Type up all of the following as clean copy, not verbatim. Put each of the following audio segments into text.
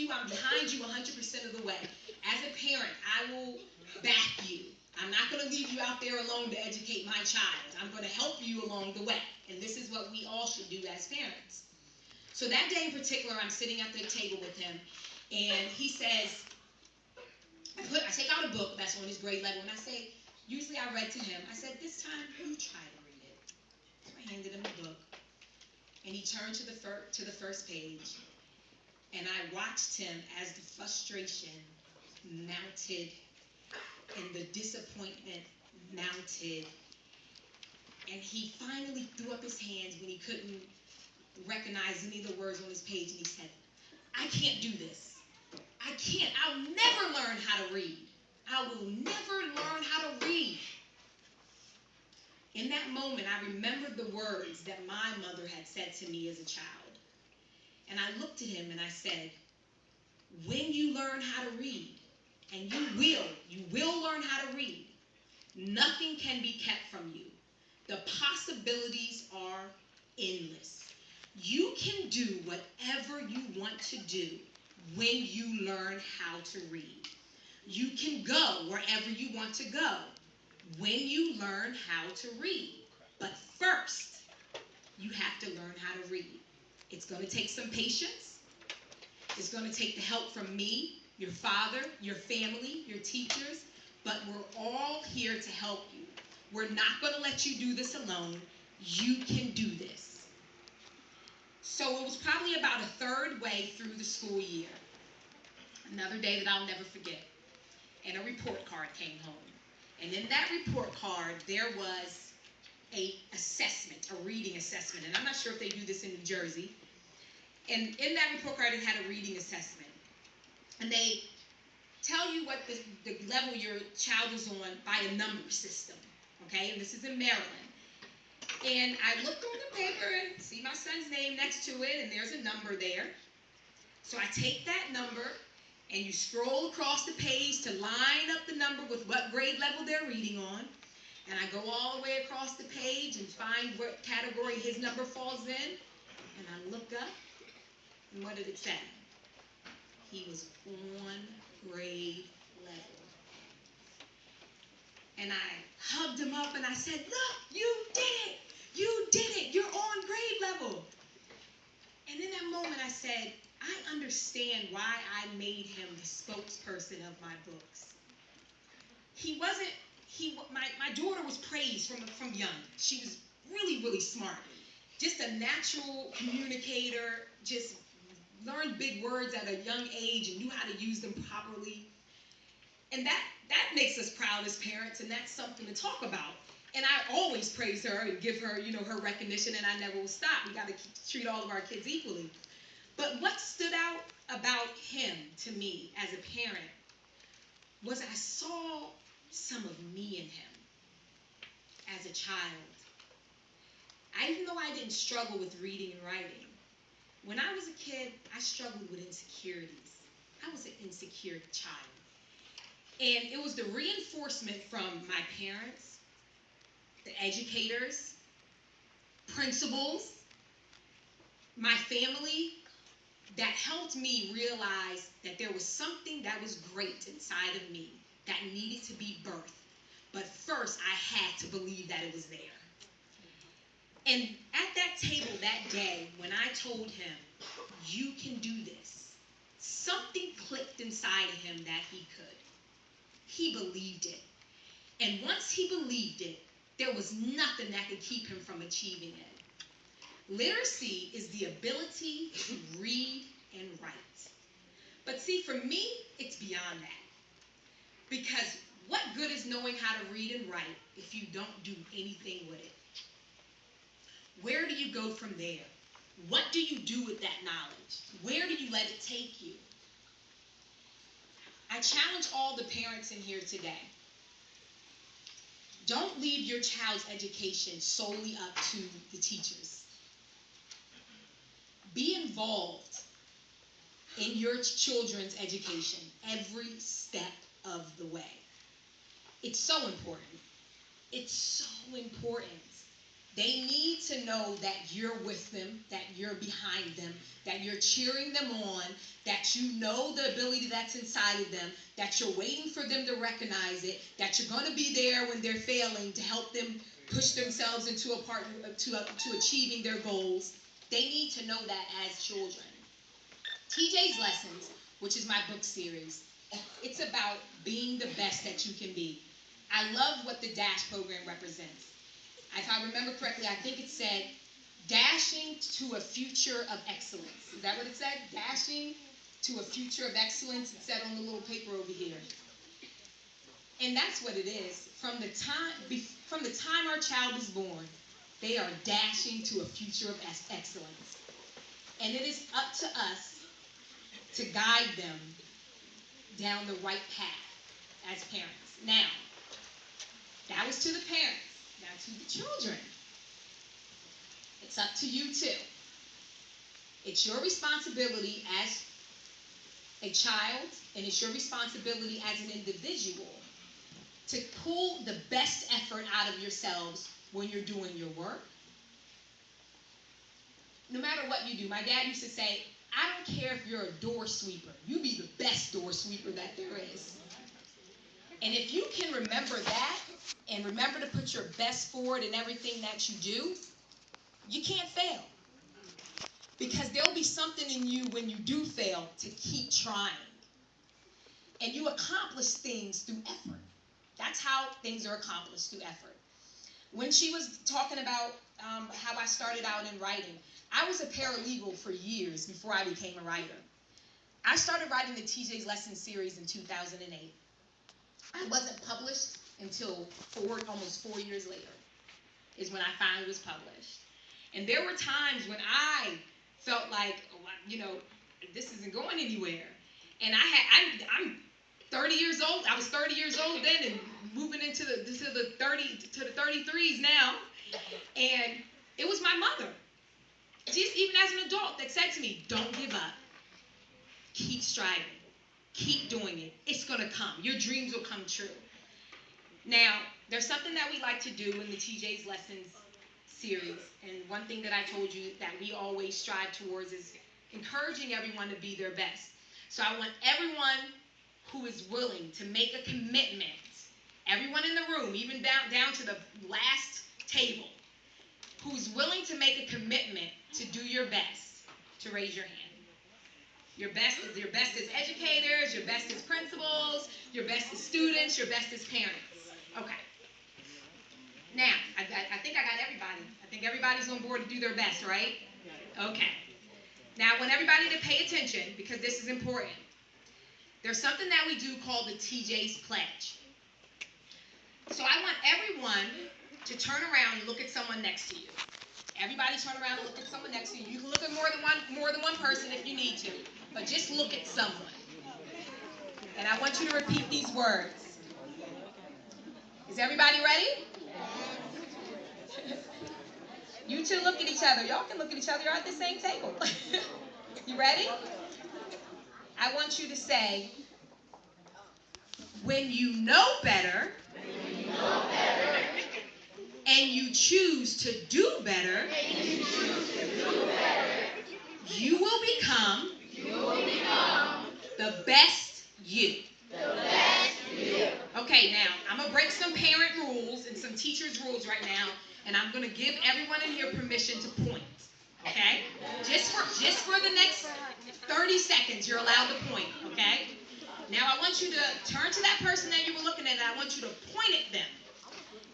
you. I'm behind you 100% of the way. As a parent, I will back you. I'm not going to leave you out there alone to educate my child. I'm going to help you along the way. And this is what we all should do as parents. So that day in particular, I'm sitting at the table with him, and he says, I take out a book that's on his grade level, and I say, usually I read to him. I said, this time, you try to read it. So I handed him the book, and he turned to the first page, and I watched him as the frustration mounted and the disappointment mounted, and he finally threw up his hands when he couldn't recognize any of the words on his page, and he said, I can't do this. I can't. I'll never learn how to read. I will never learn how to read. In that moment, I remembered the words that my mother had said to me as a child. And I looked at him and I said, when you learn how to read, and you will learn how to read, nothing can be kept from you. The possibilities are endless. You can do whatever you want to do when you learn how to read. You can go wherever you want to go when you learn how to read. But first, you have to learn how to read. It's going to take some patience. It's going to take the help from me, your father, your family, your teachers, but we're all here to help you. We're not going to let you do this alone. You can do this. So it was probably about a third way through the school year. Another day that I'll never forget. And a report card came home. And in that report card, there was an assessment, a reading assessment. And I'm not sure if they do this in New Jersey. And in that report card, it had a reading assessment. And they tell you what the level your child is on by a number system. Okay? And this is in Maryland. And I looked on the paper and see my son's name next to it, and there's a number there. So I take that number, and you scroll across the page to line up the number with what grade level they're reading on. And I go all the way across the page and find what category his number falls in. And I look up, and what did it say? He was on grade level. And I hugged him up and I said, look, you did it. You did it. You're on grade level. And in that moment I said, I understand why I made him the spokesperson of my books. My daughter was praised from young. She was really, really smart. Just a natural communicator, just learned big words at a young age and knew how to use them properly. And that makes us proud as parents, and that's something to talk about. And I always praise her and give her, her recognition, and I never will stop. We got to treat all of our kids equally. But what stood out about him to me as a parent was I saw some of me in him as a child. Even though I didn't struggle with reading and writing, when I was a kid, I struggled with insecurities. I was an insecure child. And it was the reinforcement from my parents, the educators, principals, my family, that helped me realize that there was something that was great inside of me that needed to be birthed. But first, I had to believe that it was there. And at that table that day, when I told him, you can do this, something clicked inside of him that he could. He believed it. And once he believed it, there was nothing that could keep him from achieving it. Literacy is the ability to read and write. But see, for me, it's beyond that. Because what good is knowing how to read and write if you don't do anything with it? Where do you go from there? What do you do with that knowledge? Where do you let it take you? I challenge all the parents in here today. Don't leave your child's education solely up to the teachers. Be involved in your children's education every step of the way. It's so important. It's so important They need to know that you're with them, that you're behind them, that you're cheering them on, that you know the ability that's inside of them, that you're waiting for them to recognize it, that you're going to be there when they're failing to help them push themselves into to achieving their goals. They need to know that as children. TJ's Lessons, which is my book series, it's about being the best that you can be. I love what the DASH program represents. If I remember correctly, I think it said, dashing to a future of excellence. Is that what it said? Dashing to a future of excellence. It said on the little paper over here. And that's what it is. From the time our child is born, they are dashing to a future of excellence. And it is up to us to guide them down the right path as parents. Now, that was to the parents. Now to the children. It's up to you too. It's your responsibility as a child, and it's your responsibility as an individual to pull the best effort out of yourselves when you're doing your work. No matter what you do. My dad used to say, I don't care if you're a door sweeper. You be the best door sweeper that there is. And if you can remember that, and remember to put your best forward in everything that you do, you can't fail. Because there'll be something in you when you do fail to keep trying. And you accomplish things through effort. That's how things are accomplished, through effort. When she was talking about how I started out in writing, I was a paralegal for years before I became a writer. I started writing the TJ's Lessons series in 2008. I wasn't published until almost 4 years later is when I finally was published. And there were times when I felt like, this isn't going anywhere. And I'm 30 years old. I was 30 years old then and moving into the 33s now. And it was my mother, just even as an adult, that said to me, don't give up. Keep striving. Keep doing it. It's going to come. Your dreams will come true. Now, there's something that we like to do in the TJ's Lessons series, and one thing that I told you that we always strive towards is encouraging everyone to be their best. So I want everyone who is willing to make a commitment, everyone in the room, even down to the last table, who's willing to make a commitment to do your best, to raise your hand. Your best as educators, your best as principals, your best as students, your best as parents. Okay. Now, I think I got everybody. I think everybody's on board to do their best, right? Okay. Now, I want everybody to pay attention because this is important. There's something that we do called the TJ's Pledge. So I want everyone to turn around and look at someone next to you. Everybody turn around and look at someone next to you. You can look at more than one person if you need to, but just look at someone. And I want you to repeat these words. Is everybody ready? You two look at each other. Y'all can look at each other. You're at the same table. You ready? I want you to say, when you know better, and you choose to do better, you will become the best you. Okay, now, I'm going to break some parent rules and some teachers' rules right now, and I'm going to give everyone in here permission to point. Okay? Just for the next 30 seconds, you're allowed to point, okay? Now, I want you to turn to that person that you were looking at, and I want you to point at them.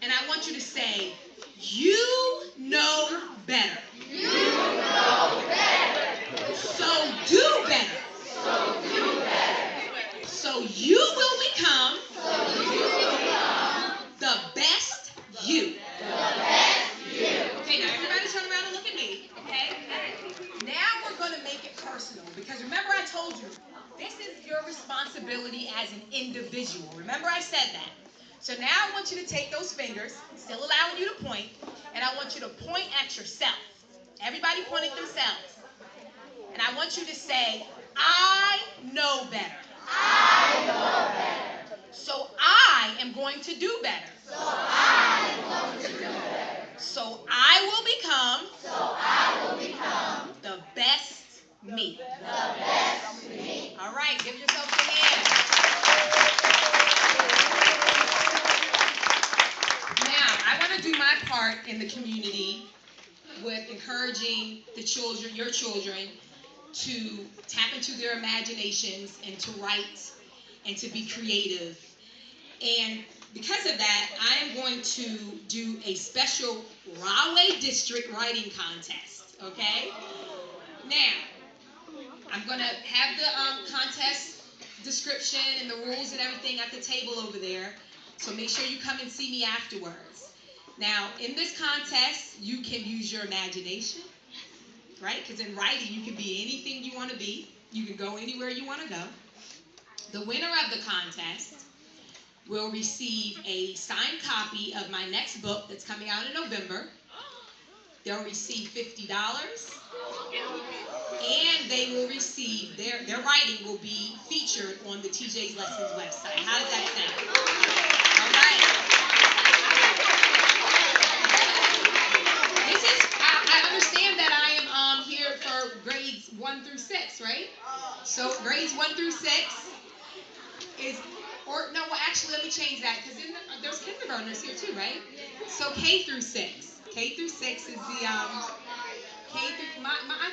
And I want you to say, you know better. You know better. So do better. So do better. So you will become the best you. The best you. Okay, now everybody turn around and look at me, okay? Now we're going to make it personal because remember I told you, this is your responsibility as an individual. Remember I said that. So now I want you to take those fingers, still allowing you to point, and I want you to point at yourself. Everybody point at themselves. And I want you to say, I know better. I know better. So I am going to do better. So I am going to do better. So I will become the best me. All right, give yourself a hand. Now, I want to do my part in the community with encouraging the children, your children, to tap into their imaginations and to write and to be creative. And because of that, I am going to do a special Rahway District writing contest, okay? Now, I'm going to have the contest description and the rules and everything at the table over there, so make sure you come and see me afterwards. Now, in this contest, you can use your imagination, right? Because in writing, you can be anything you want to be. You can go anywhere you want to go. The winner of the contest will receive a signed copy of my next book that's coming out in November. They'll receive $50, and they will receive, their writing will be featured on the TJ's Lessons website. How does that sound? All right. I understand that I am here for grades 1 through 6, right? So grades 1 through 6 is, actually, let me change that, because there's kindergartners here too, right? So K through 6. K through 6 is the, I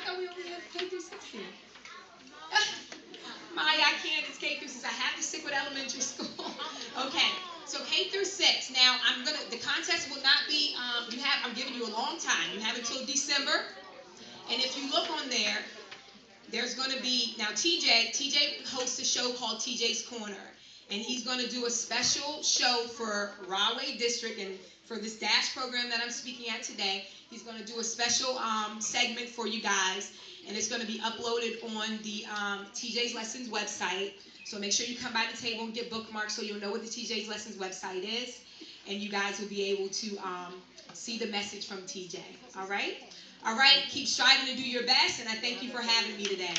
thought we only had K through 6 here. I can't, it's K through 6. I have to stick with elementary school. Okay, so K through 6. Now, the contest will not be, I'm giving you a long time. You have until December. And if you look on there, there's going to be, now TJ hosts a show called TJ's Corner. And he's going to do a special show for Rahway District and for this DASH program that I'm speaking at today. He's going to do a special segment for you guys. And it's going to be uploaded on the TJ's Lessons website. So make sure you come by the table and get bookmarks so you'll know what the TJ's Lessons website is. And you guys will be able to see the message from TJ. All right? All right, keep striving to do your best, and I thank you for having me today.